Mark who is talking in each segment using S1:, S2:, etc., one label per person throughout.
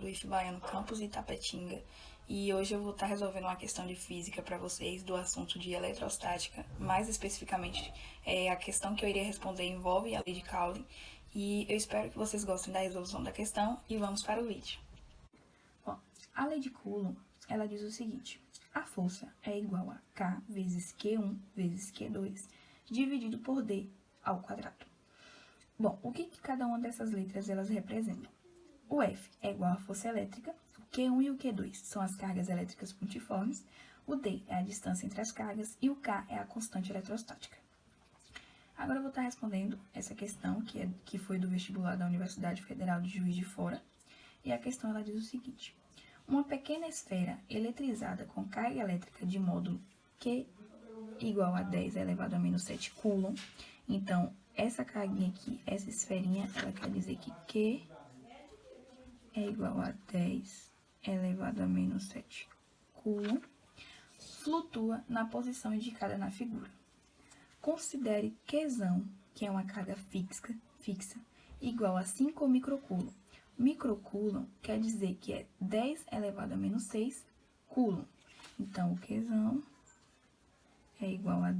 S1: do IF Baiano Campus Itapetinga e hoje eu vou estar resolvendo uma questão de física para vocês do assunto de eletrostática. Mais especificamente, a questão que eu iria responder envolve a lei de Coulomb e eu espero que vocês gostem da resolução da questão e vamos para o vídeo.
S2: Bom, a lei de Coulomb, ela diz o seguinte: a força é igual a K vezes Q1 vezes Q2 dividido por D ao quadrado. Bom, o que cada uma dessas letras elas representam? O F é igual à força elétrica, o Q1 e o Q2 são as cargas elétricas pontiformes, o D é a distância entre as cargas e o K é a constante eletrostática. Agora eu vou estar respondendo essa questão que foi do vestibular da Universidade Federal de Juiz de Fora, e a questão ela diz o seguinte: uma pequena esfera eletrizada com carga elétrica de módulo Q igual a 10 elevado a menos 7 coulomb. Então, essa carguinha aqui, essa esferinha, ela quer dizer que Q é igual a 10 elevado a menos 7 coulomb, flutua na posição indicada na figura. Considere Qzão, que é uma carga fixa, igual a 5 microcoulomb. Microcoulomb quer dizer que é 10 elevado a menos 6 coulomb. Então, o Qzão é igual a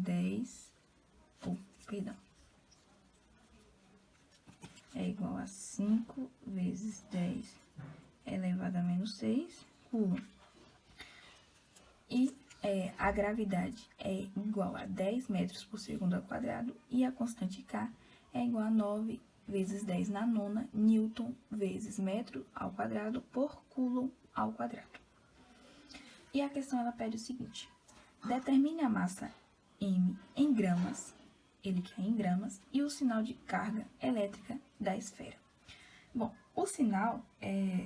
S2: é igual a 5 vezes 10 elevado a menos 6 coulomb. E a gravidade é igual a 10 metros por segundo ao quadrado e a constante K é igual a 9 vezes 10 na nona newton vezes metro ao quadrado por coulomb ao quadrado. E a questão ela pede o seguinte: determine a massa M em gramas, ele quer em gramas, e o sinal de carga elétrica da esfera. Bom, o sinal,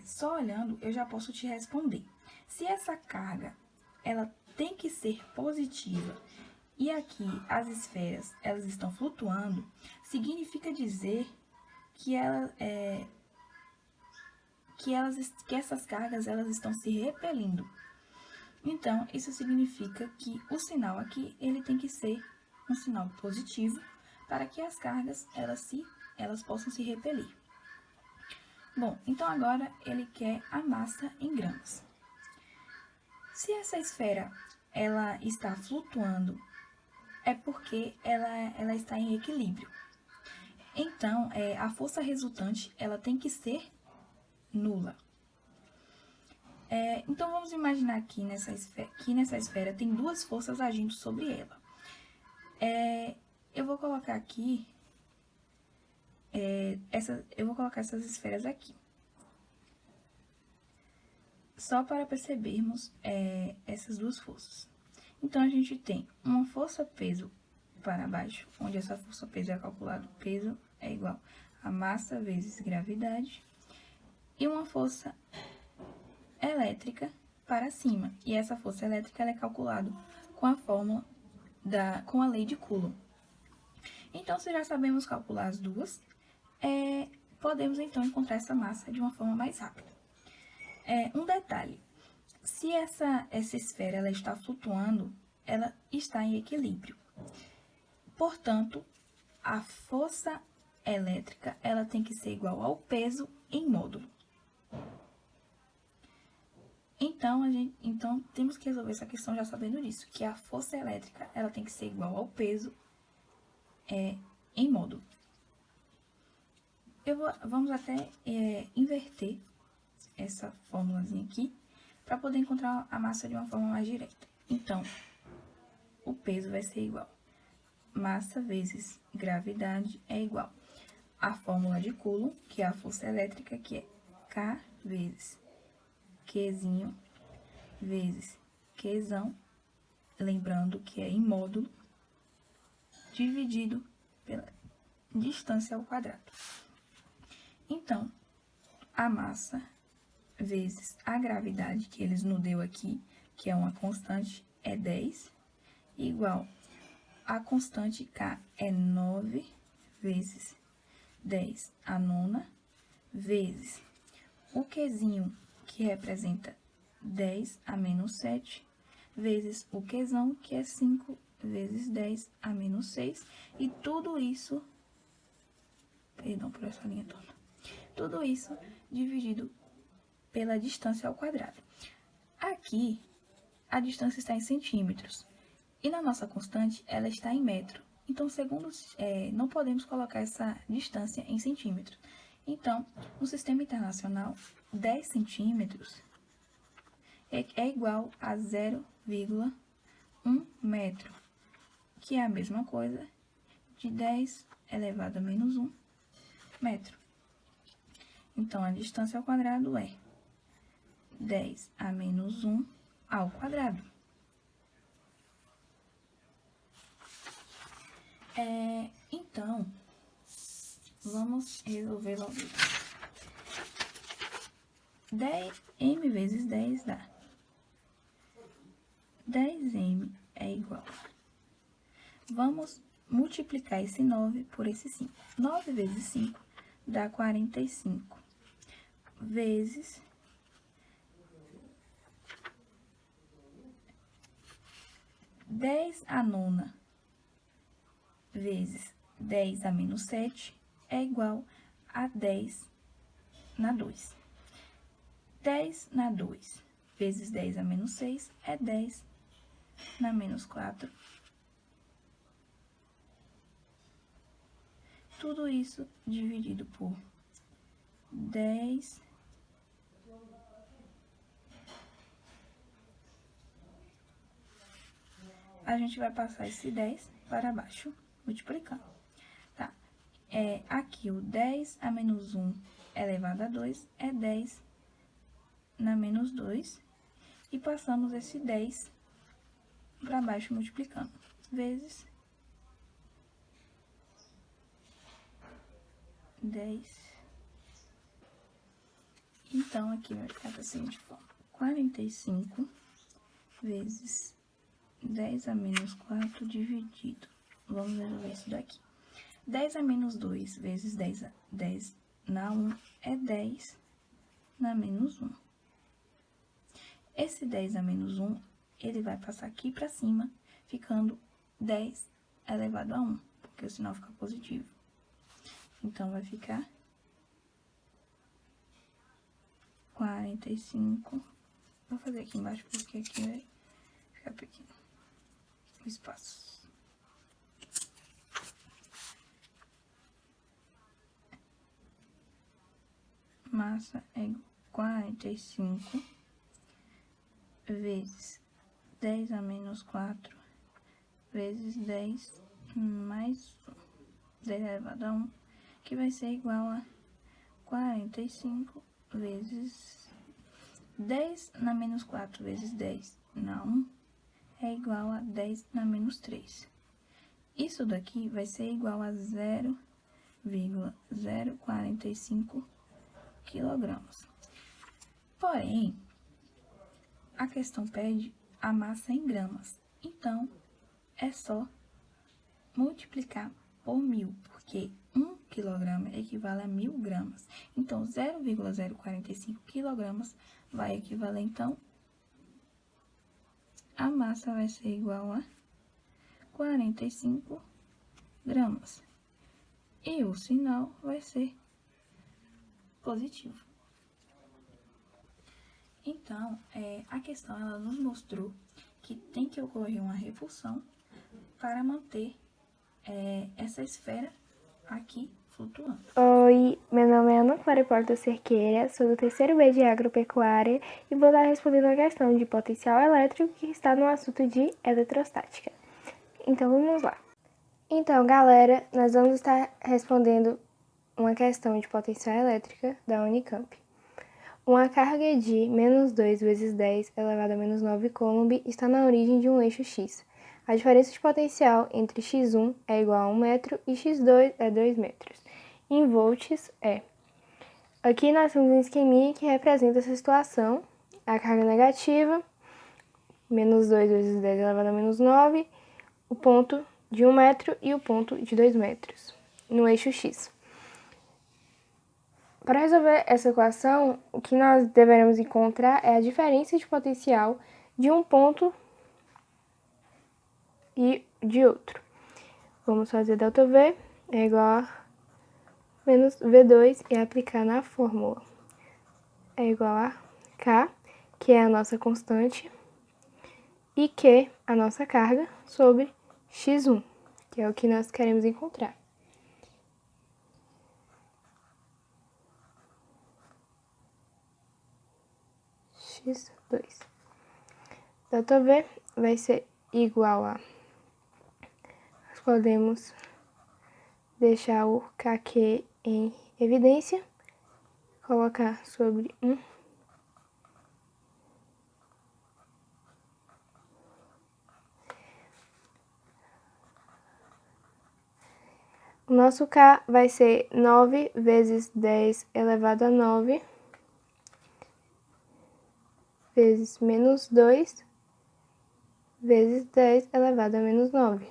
S2: só olhando, eu já posso te responder. Se essa carga, ela tem que ser positiva, e aqui as esferas, elas estão flutuando, significa dizer que, que essas cargas, elas estão se repelindo. Então, isso significa que o sinal aqui, ele tem que ser um sinal positivo para que as cargas, elas possam se repelir. Bom, então agora ele quer a massa em gramas. Se essa esfera, ela está flutuando, é porque ela está em equilíbrio. Então, a força resultante, ela tem que ser nula. Então, vamos imaginar que nessa esfera tem duas forças agindo sobre ela. Eu vou colocar aqui, eu vou colocar essas esferas aqui, só para percebermos essas duas forças. Então, a gente tem uma força-peso para baixo, onde essa força-peso é calculado, peso é igual a massa vezes gravidade, e uma força elétrica para cima, e essa força elétrica ela é calculada com a fórmula com a lei de Coulomb. Então, se já sabemos calcular as duas, podemos então encontrar essa massa de uma forma mais rápida. Um detalhe: se essa esfera ela está flutuando, ela está em equilíbrio. Portanto, a força elétrica ela tem que ser igual ao peso em módulo. Então, temos que resolver essa questão já sabendo disso, que a força elétrica ela tem que ser igual ao peso em módulo. Vamos até inverter essa fórmulazinha aqui para poder encontrar a massa de uma forma mais direta. Então, o peso vai ser igual massa vezes gravidade é igual a fórmula de Coulomb, que é a força elétrica, que é K vezes Qzinho vezes Qzão, lembrando que é em módulo, dividido pela distância ao quadrado. Então, a massa vezes a gravidade, que eles nos deu aqui, que é uma constante, é 10, igual a constante K é 9 vezes 10 a nona, vezes o Qzinho, que representa 10 a menos 7, vezes o Qzão, que é 5 vezes 10 a menos 6, e tudo isso, perdão por essa linha toda, tudo isso dividido pela distância ao quadrado. Aqui, a distância está em centímetros. E na nossa constante, ela está em metro. Então, não podemos colocar essa distância em centímetros. Então, no sistema internacional, 10 centímetros é igual a 0,1 metro, que é a mesma coisa de 10 elevado a menos 1 metro. Então, a distância ao quadrado é 10 a menos 1 ao quadrado. Então, vamos resolver logo isso. 10m vezes 10 dá 10m é igual. Vamos multiplicar esse 9 por esse 5. 9 vezes 5 dá 45. Vezes 10 a nona vezes 10 a menos 7 é igual a 10 na 2. 10 na 2 vezes 10 a menos 6 é 10 na menos 4. Tudo isso dividido por 10 a gente vai passar esse 10 para baixo, multiplicando. Tá? Aqui o 10 a menos 1 elevado a 2 é 10 na menos 2. E passamos esse 10 para baixo, multiplicando. Vezes 10. Então, aqui vai ficar da seguinte forma. 45 vezes 10 a menos 4 dividido. Vamos resolver isso daqui. 10 a menos 2 vezes 10 na 1 é 10 na menos 1. Esse 10 a menos 1, ele vai passar aqui para cima, ficando 10 elevado a 1, porque o sinal fica positivo. Então, vai ficar 45. Vou fazer aqui embaixo, porque aqui vai ficar pequeno o espaço. Massa é 45 vezes 10 a menos 4 vezes 10 mais 1. 10 elevado a 1, que vai ser igual a 45 vezes 10 na menos 4 vezes 10 na 1 é igual a 10 na menos 3. Isso daqui vai ser igual a 0,045 quilogramas. Porém, a questão pede a massa em gramas. Então, é só multiplicar por 1000, porque 1 quilograma equivale a 1000 gramas. Então, 0,045 quilogramas vai equivaler, então, a massa vai ser igual a 45 gramas. E o sinal vai ser positivo. Então, a questão ela nos mostrou que tem que ocorrer uma repulsão para manter essa esfera aqui flutuando.
S3: Oi, meu nome é Ana Clara Porta Cerqueira, sou do terceiro B de Agropecuária e vou estar respondendo a questão de potencial elétrico que está no assunto de eletrostática. Então, vamos lá. Então, galera, nós vamos estar respondendo uma questão de potencial elétrica da Unicamp. Uma carga de menos 2 vezes 10 elevado a menos 9 coulomb está na origem de um eixo X. A diferença de potencial entre x1 é igual a 1 metro e x2 é 2 metros. Em volts é. Aqui nós temos um esqueminha que representa essa situação. A carga negativa, menos 2 vezes 10 elevado a menos 9, o ponto de 1 metro e o ponto de 2 metros, no eixo X. Para resolver essa equação, o que nós deveremos encontrar é a diferença de potencial de um ponto e de outro. Vamos fazer ΔV é igual a menos V2 e aplicar na fórmula. é igual a K, que é a nossa constante, e Q, a nossa carga, sobre x1, que é o que nós queremos encontrar. x2. Delta V vai ser igual a... Nós podemos deixar o KQ em evidência, colocar sobre 1. O nosso K vai ser 9 vezes 10 elevado a 9, vezes menos 2, vezes 10 elevado a menos 9.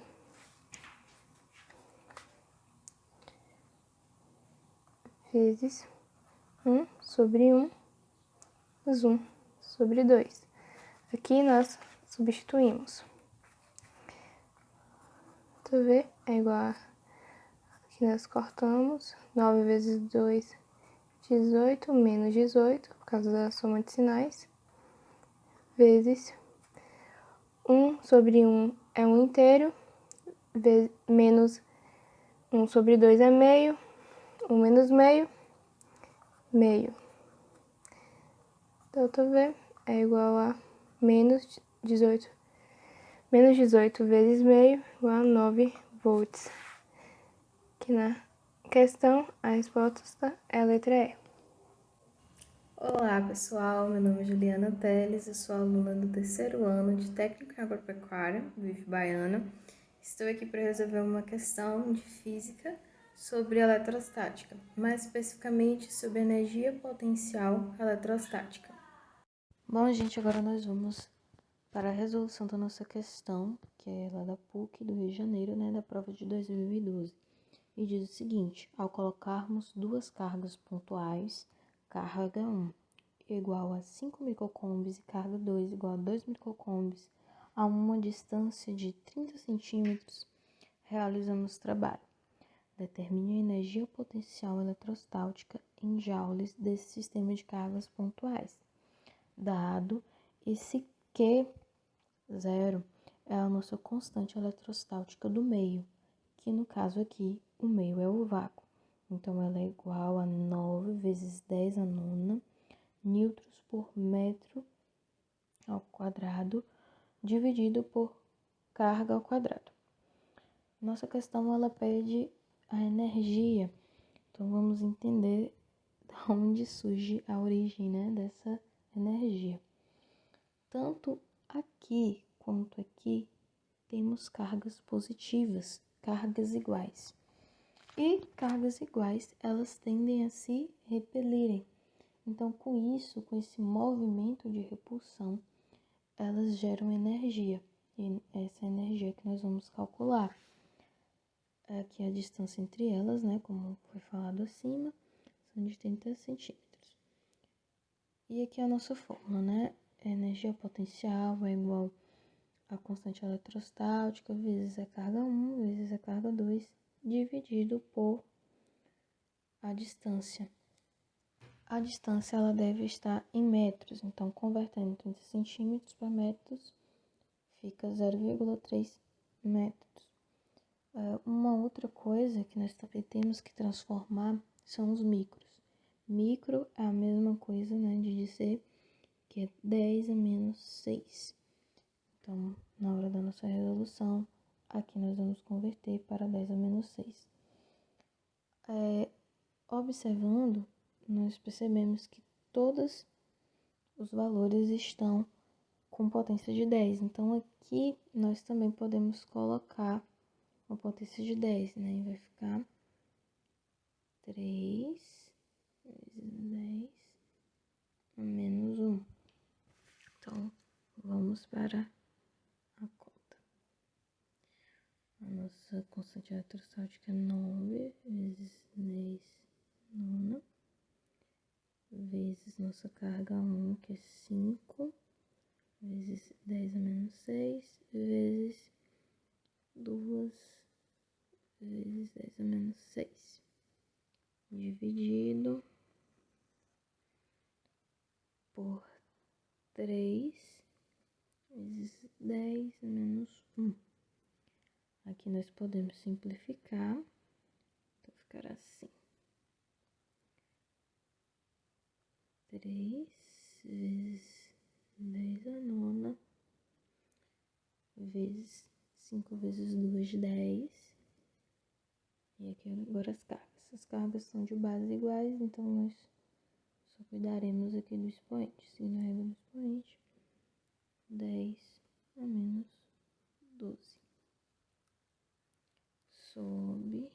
S3: Vezes 1 sobre 1, mais 1 sobre 2. Aqui nós substituímos. Tu vê? É igual a... Aqui nós cortamos. 9 vezes 2, 18, menos 18, por causa da soma de sinais. Vezes 1 sobre 1 é 1 inteiro. Menos 1 sobre 2 é meio. 1 menos meio, meio. Delta V é igual a menos 18. Menos 18 vezes meio, igual a 9 volts. Aqui na questão, a resposta é a letra E.
S4: Olá, pessoal. Meu nome é Juliana Teles, eu sou aluna do 3º ano de Técnica Agropecuária, do IF Baiana. Estou aqui para resolver uma questão de física sobre eletrostática, mais especificamente sobre energia potencial eletrostática. Bom, gente, agora nós vamos para a resolução da nossa questão, que é lá da PUC do Rio de Janeiro, né, da prova de 2012. E diz o seguinte: ao colocarmos duas cargas pontuais, carga 1 igual a 5 microcoulombs e carga 2 igual a 2 microcoulombs a uma distância de 30 centímetros, realizamos o trabalho. Determine a energia potencial eletrostática em joules desse sistema de cargas pontuais, dado esse Q0 é a nossa constante eletrostática do meio, que no caso aqui, o meio é o vácuo. Então, ela é igual a 9 vezes 10 a nona newtons por metro ao quadrado, dividido por carga ao quadrado. Nossa questão, ela pede a energia. Então, vamos entender de onde surge a origem, né, dessa energia. Tanto aqui quanto aqui, temos cargas positivas, cargas iguais. E cargas iguais, elas tendem a se repelirem. Então, com isso, com esse movimento de repulsão, elas geram energia. E essa energia que nós vamos calcular. Aqui a distância entre elas, né, como foi falado acima, são de 30 centímetros. E aqui a nossa fórmula, né? A energia potencial é igual a constante eletrostática vezes a carga 1 vezes a carga 2, dividido por a distância. A distância ela deve estar em metros, então convertendo 30 centímetros para metros, fica 0,3 metros. Uma outra coisa que nós também temos que transformar são os micros. Micro é a mesma coisa, né, de dizer que é 10 a menos 6. Então, na hora da nossa resolução, aqui nós vamos converter para 10 a menos 6. Observando, nós percebemos que todos os valores estão com potência de 10. Então, aqui nós também podemos colocar uma potência de 10, né? E vai ficar 3 vezes 10 a menos 1. Então, vamos para a conta. A nossa constante eletrostática é 9 vezes 10 nona, vezes nossa carga 1, que é 5, vezes 10 a menos 6, vezes 2 vezes 10 a menos 6, dividido por 3 vezes 10 menos 1. Aqui nós podemos simplificar, então ficará assim. 3 vezes 10 a nona, vezes 5 vezes 2, 10. E aqui agora as cargas. As cargas são de bases iguais, então nós só cuidaremos aqui do expoente. Seguindo a regra do expoente, 10 a menos 12. Sobre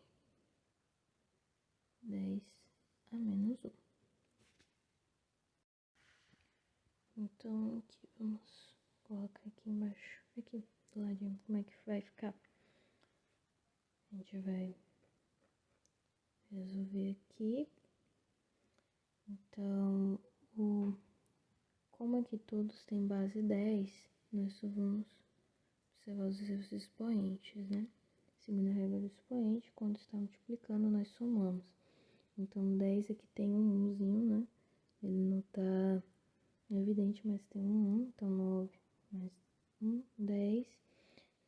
S4: 10 a menos 1. Então, aqui vamos colocar aqui embaixo, aqui do ladinho, como é que vai ficar. A gente vai resolver aqui. Então, como aqui todos têm base 10, nós só vamos observar os seus expoentes, né? Seguindo a regra do expoente, quando está multiplicando, nós somamos. Então, 10 aqui tem um 1zinho, né? Ele não tá evidente, mas tem um 1. Então, 9 mais 1, 10.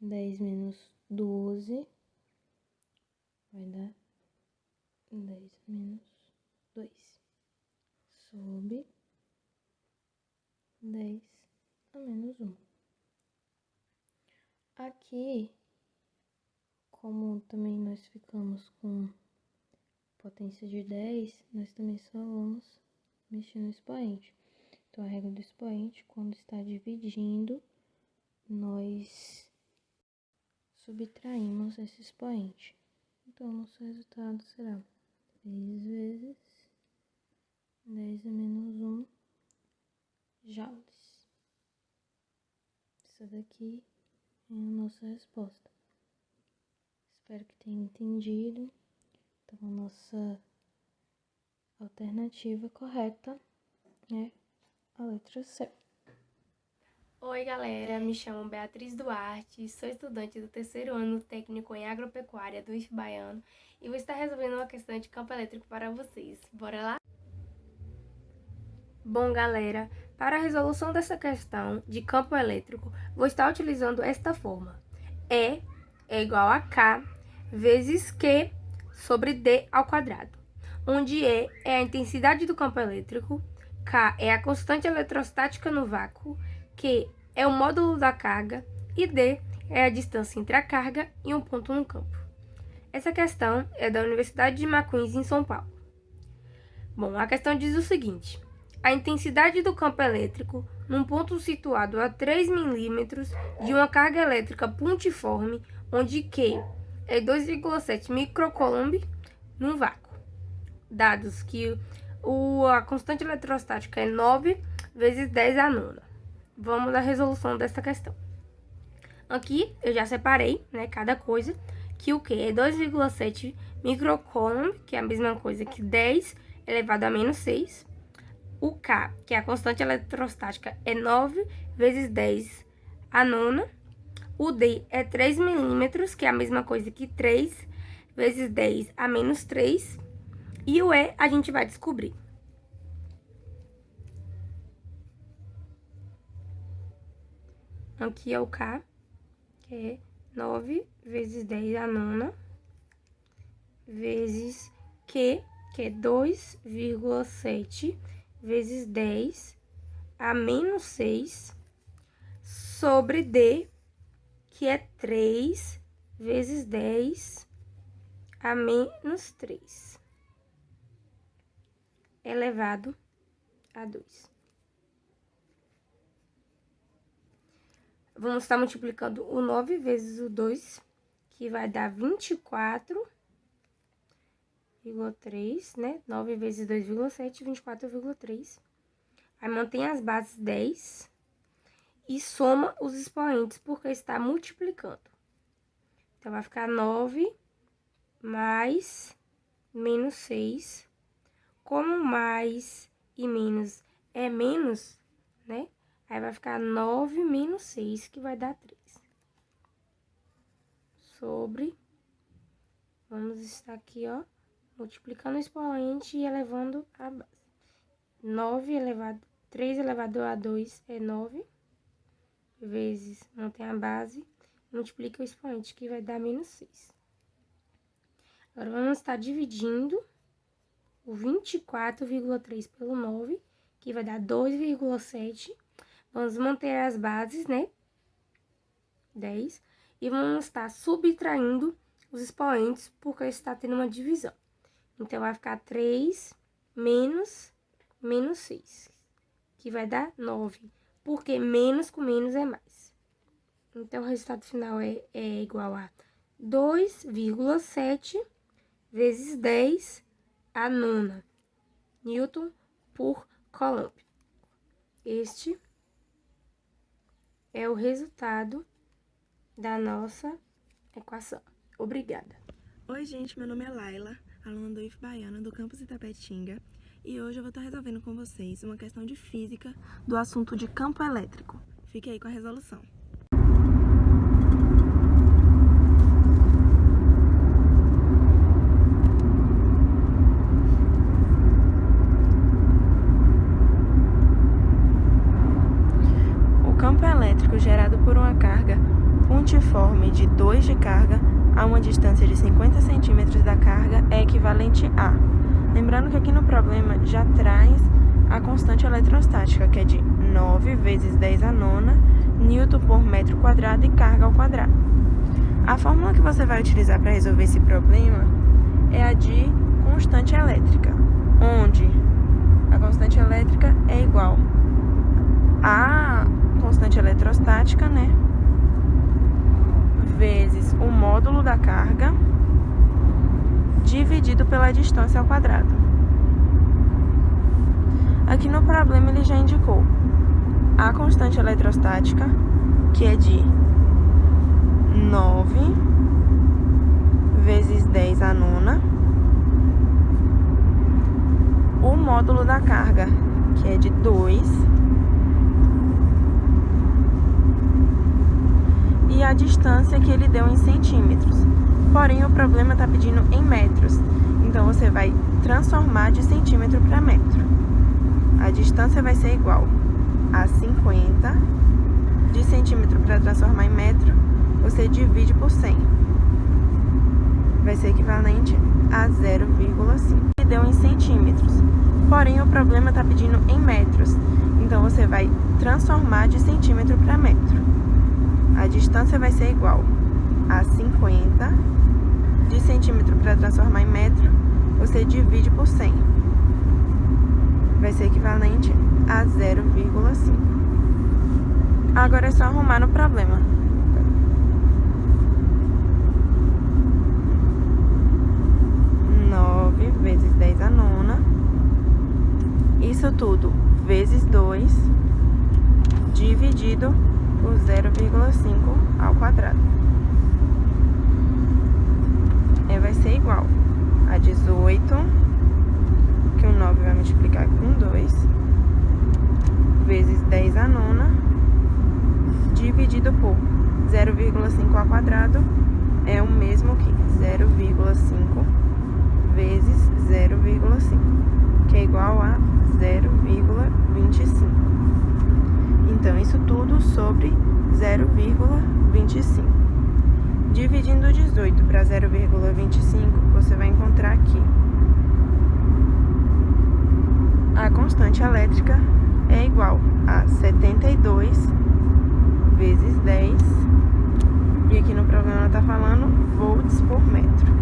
S4: 10 menos 12 vai dar 10 menos 2. Sobre 10 a menos 1. Aqui, como também nós ficamos com potência de 10, nós também só vamos mexer no expoente. Então, a regra do expoente, quando está dividindo, nós subtraímos esse expoente. Então, nosso resultado será 3 vezes 10 a menos 1 joules. Essa daqui é a nossa resposta. Espero que tenha entendido. Então, a nossa alternativa correta é a letra C.
S5: Oi, galera, me chamo Beatriz Duarte, sou estudante do 3º ano técnico em agropecuária do IF Baiano e vou estar resolvendo uma questão de campo elétrico para vocês. Bora lá? Bom, galera, para a resolução dessa questão de campo elétrico, vou estar utilizando esta forma. E é igual a K vezes Q sobre D ao quadrado, onde E é a intensidade do campo elétrico, K é a constante eletrostática no vácuo, Q é o módulo da carga e D é a distância entre a carga e um ponto no campo. Essa questão é da Universidade de Mackenzie, em São Paulo. Bom, a questão diz o seguinte: a intensidade do campo elétrico num ponto situado a 3 milímetros de uma carga elétrica pontiforme, onde Q é 2,7 microcoulomb num vácuo. Dados que a constante eletrostática é 9 vezes 10 a nona. Vamos à resolução dessa questão. Aqui eu já separei, né, cada coisa, que o Q é 2,7 microcoulomb, que é a mesma coisa que 10 elevado a menos 6. O K, que é a constante eletrostática, é 9 vezes 10 a nona. O D é 3 milímetros, que é a mesma coisa que 3 vezes 10 a menos 3. E o E a gente vai descobrir. Aqui é o K, que é 9 vezes 10 a nona, vezes Q, que é 2,7 vezes 10 a menos 6, sobre D, que é 3 vezes 10 a menos 3, elevado a 2. Vamos estar multiplicando o 9 vezes o 2, que vai dar 24,3, né? 9 vezes 2,7, 24,3. Aí mantém as bases 10 e soma os expoentes, porque está multiplicando. Então, vai ficar 9 mais menos 6. Como mais e menos é menos, né? Aí vai ficar 9 menos 6, que vai dar 3. Sobre, vamos estar aqui, ó, multiplicando o expoente e elevando a base. 9 elevado 3 elevado a 2 é 9, vezes, mantém a base, multiplica o expoente, que vai dar menos 6. Agora, vamos estar dividindo o 24,3 pelo 9, que vai dar 2,7. Vamos manter as bases, né? 10. E vamos estar subtraindo os expoentes, porque está tendo uma divisão. Então, vai ficar 3 menos 6, que vai dar 9. Porque menos com menos é mais. Então, o resultado final é igual a 2,7 vezes 10 a nona Newton por Coulomb. Este é o resultado da nossa equação. Obrigada.
S6: Oi, gente, meu nome é Laila, aluna do IF Baiana do campus Itapetinga, e hoje eu vou estar resolvendo com vocês uma questão de física do assunto de campo elétrico. Fique aí com a resolução. O campo elétrico gerado por uma carga pontiforme de 2 de carga a uma distância de 50 centímetros da carga é equivalente a... Lembrando que aqui no problema já traz a constante eletrostática, que é de 9 vezes 10 a nona Newton por metro quadrado e carga ao quadrado. A fórmula que você vai utilizar para resolver esse problema é a de constante elétrica, onde a constante elétrica é igual a constante eletrostática, né? Vezes o módulo da carga dividido pela distância ao quadrado. Aqui no problema ele já indicou a constante eletrostática, que é de 9 vezes 10 a nona, o módulo da carga, que é de 2, e a distância que ele deu em centímetros. Porém, o problema está pedindo em metros, então você vai transformar de centímetro para metro. A distância vai ser igual a 50, de centímetro para transformar em metro, você divide por 100. Vai ser equivalente a 0,5. Ele deu em centímetros, porém o problema está pedindo em metros, então você vai transformar de centímetro para metro. A distância vai ser igual a 50, de centímetro para transformar em metro, você divide por 100. Vai ser equivalente a 0,5. Agora é só arrumar no problema. Vezes 10 a nona, isso tudo vezes 2, dividido por 0,5 ao quadrado. Vai ser igual a 18, que o 9 vai multiplicar com 2, vezes 10 a nona, dividido por 0,5 ao quadrado, é o mesmo que 0,5 vezes 0,5, que é igual a 0,25. Então, isso tudo sobre 0,25. Dividindo 18 para 0,25, você vai encontrar aqui a constante elétrica é igual a 72 vezes 10, e aqui no problema está falando volts por metro.